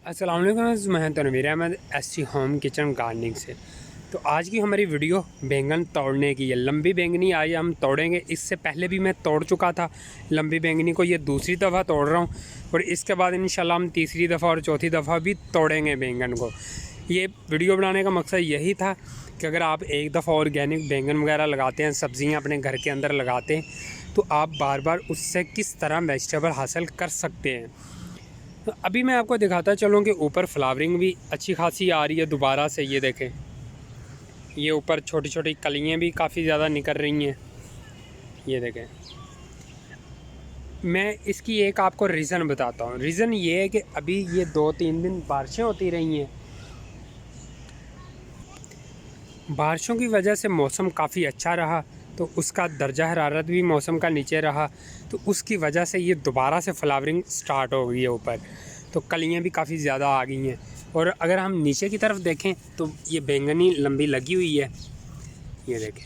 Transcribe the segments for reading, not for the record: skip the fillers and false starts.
अस्सलाम वालेकुम, मैं Tanveer Ahmed SC home kitchen gardening से। तो आज की हमारी वीडियो बैंगन तोड़ने की है। लंबी बैंगनी आज हम तोड़ेंगे। इससे पहले भी मैं तोड़ चुका था लंबी बैंगनी को, ये दूसरी दफ़ा तोड़ रहा हूँ और इसके बाद इंशाल्लाह हम तीसरी दफ़ा और चौथी दफ़ा भी तोड़ेंगे बैंगन को। ये वीडियो बनाने का मकसद यही था कि अगर आप एक दफ़ा ऑर्गेनिक बैंगन वगैरह लगाते हैं, सब्ज़ियाँ अपने घर के अंदर लगाते हैं, तो आप बार बार उससे किस तरह वेजिटेबल हासिल कर सकते हैं। तो अभी मैं आपको दिखाता चलूँ कि ऊपर फ्लावरिंग भी अच्छी खासी आ रही है दोबारा से। ये देखें, ये ऊपर छोटी छोटी कलियाँ भी काफ़ी ज़्यादा निकल रही हैं। ये देखें, मैं इसकी एक आपको रीज़न बताता हूँ। रीज़न ये है कि अभी ये 2-3 दिन बारिशें होती रही हैं। बारिशों की वजह से मौसम काफ़ी अच्छा रहा, तो उसका दर्जा हरारत भी मौसम का नीचे रहा, तो उसकी वजह से ये दोबारा से फ्लावरिंग स्टार्ट हो गई है ऊपर। तो कलियाँ भी काफ़ी ज़्यादा आ गई हैं। और अगर हम नीचे की तरफ देखें तो ये बैंगनी लंबी लगी हुई है। ये देखें,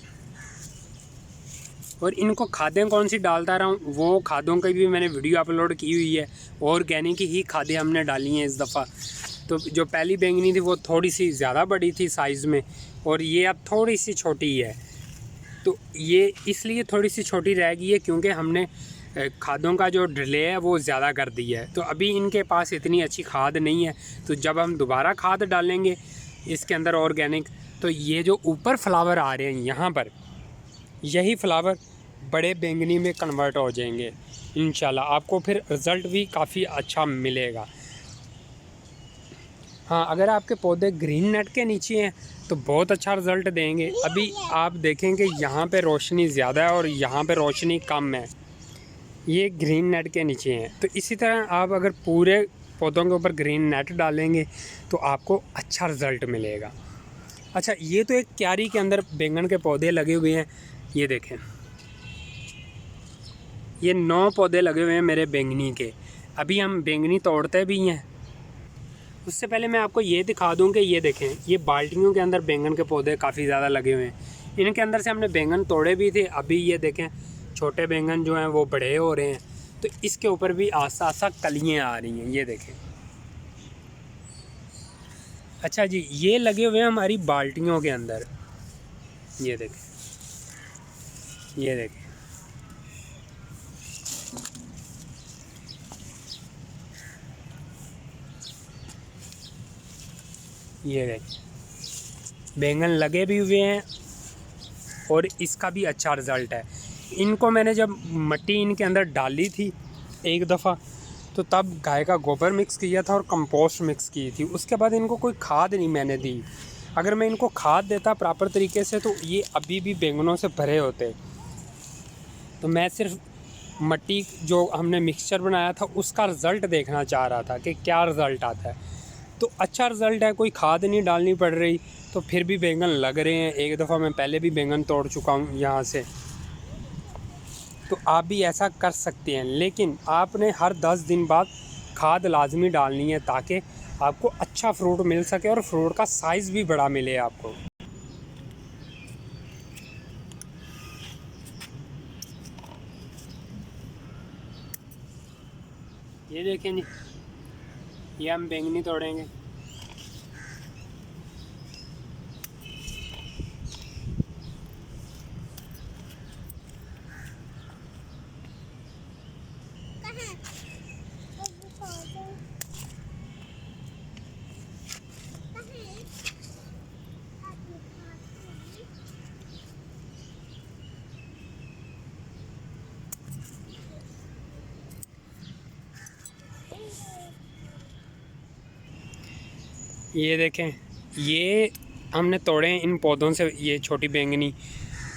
और इनको खादें कौन सी डालता रहा हूँ, वो खादों की भी मैंने वीडियो अपलोड की हुई है। ऑर्गेनिक ही खादें हमने डाली हैं इस दफ़ा। तो जो पहली बैंगनी थी वो थोड़ी सी ज़्यादा बड़ी थी साइज़ में, और ये अब थोड़ी सी छोटी है। तो ये इसलिए थोड़ी सी छोटी रह गई है क्योंकि हमने खादों का जो डिले है वो ज़्यादा कर दिया है। तो अभी इनके पास इतनी अच्छी खाद नहीं है। तो जब हम दोबारा खाद डालेंगे इसके अंदर ऑर्गेनिक, तो ये जो ऊपर फ्लावर आ रहे हैं यहाँ पर, यही फ्लावर बड़े बैंगनी में कन्वर्ट हो जाएंगे इंशाल्लाह। आपको फिर रिज़ल्ट भी काफ़ी अच्छा मिलेगा। हाँ, अगर आपके पौधे ग्रीन नेट के नीचे हैं तो बहुत अच्छा रिज़ल्ट देंगे। अभी आप देखेंगे यहाँ पे रोशनी ज़्यादा है और यहाँ पे रोशनी कम है, ये ग्रीन नेट के नीचे हैं। तो इसी तरह आप अगर पूरे पौधों के ऊपर ग्रीन नेट डालेंगे तो आपको अच्छा रिज़ल्ट मिलेगा। अच्छा, ये तो एक क्यारी के अंदर बैंगन के पौधे लगे हुए हैं। ये देखें, ये 9 पौधे लगे हुए हैं मेरे बैंगनी के। अभी हम बैंगनी तोड़ते भी हैं। उससे पहले मैं आपको ये दिखा दूं कि ये देखें, ये बाल्टियों के अंदर बैंगन के पौधे काफ़ी ज़्यादा लगे हुए हैं। इनके अंदर से हमने बैंगन तोड़े भी थे। अभी ये देखें, छोटे बैंगन जो हैं वो बड़े हो रहे हैं। तो इसके ऊपर भी आस्ता आस्ता कलियाँ आ रही हैं। ये देखें। अच्छा जी, ये लगे हुए हैं हमारी बाल्टियों के अंदर। ये देखें, ये देखें, ये देखें, बैंगन लगे भी हुए हैं और इसका भी अच्छा रिज़ल्ट है। इनको मैंने जब मिट्टी इनके अंदर डाली थी एक दफ़ा, तो तब गाय का गोबर मिक्स किया था और कंपोस्ट मिक्स की थी। उसके बाद इनको कोई खाद नहीं मैंने दी। अगर मैं इनको खाद देता प्रॉपर तरीके से तो ये अभी भी बैंगनों से भरे होते। तो मैं सिर्फ मिट्टी जो हमने मिक्सचर बनाया था उसका रिज़ल्ट देखना चाह रहा था कि क्या रिज़ल्ट आता है। तो अच्छा रिज़ल्ट है, कोई खाद नहीं डालनी पड़ रही, तो फिर भी बैंगन लग रहे हैं। एक दफ़ा मैं पहले भी बैंगन तोड़ चुका हूँ यहाँ से। तो आप भी ऐसा कर सकते हैं, लेकिन आपने हर 10 दिन बाद खाद लाजमी डालनी है ताकि आपको अच्छा फ्रूट मिल सके और फ्रूट का साइज़ भी बड़ा मिले आपको। ये देखें जी, ये हम बैंगनी तोड़ेंगे। ये देखें, ये हमने तोड़े हैं इन पौधों से ये छोटी बैंगनी।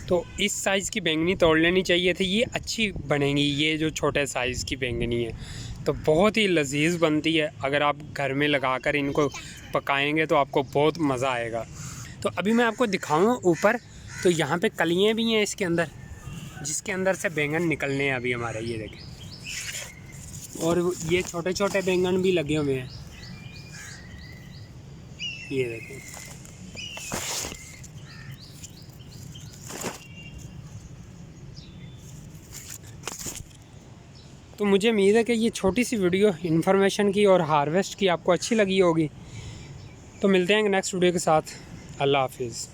तो इस साइज़ की बैंगनी तोड़ लेनी चाहिए थी, ये अच्छी बनेंगी। ये जो छोटे साइज़ की बैंगनी है तो बहुत ही लजीज बनती है। अगर आप घर में लगाकर इनको पकाएंगे तो आपको बहुत मज़ा आएगा। तो अभी मैं आपको दिखाऊँ ऊपर, तो यहाँ पे कलियाँ भी हैं इसके अंदर, जिसके अंदर से बैंगन निकलने हैं अभी हमारे। ये देखें, और ये छोटे छोटे बैंगन भी लगे हुए हैं। ये देखें, तो मुझे उम्मीद है कि ये छोटी सी वीडियो इन्फॉर्मेशन की और हार्वेस्ट की आपको अच्छी लगी होगी। तो मिलते हैं नेक्स्ट वीडियो के साथ। अल्लाह हाफिज़।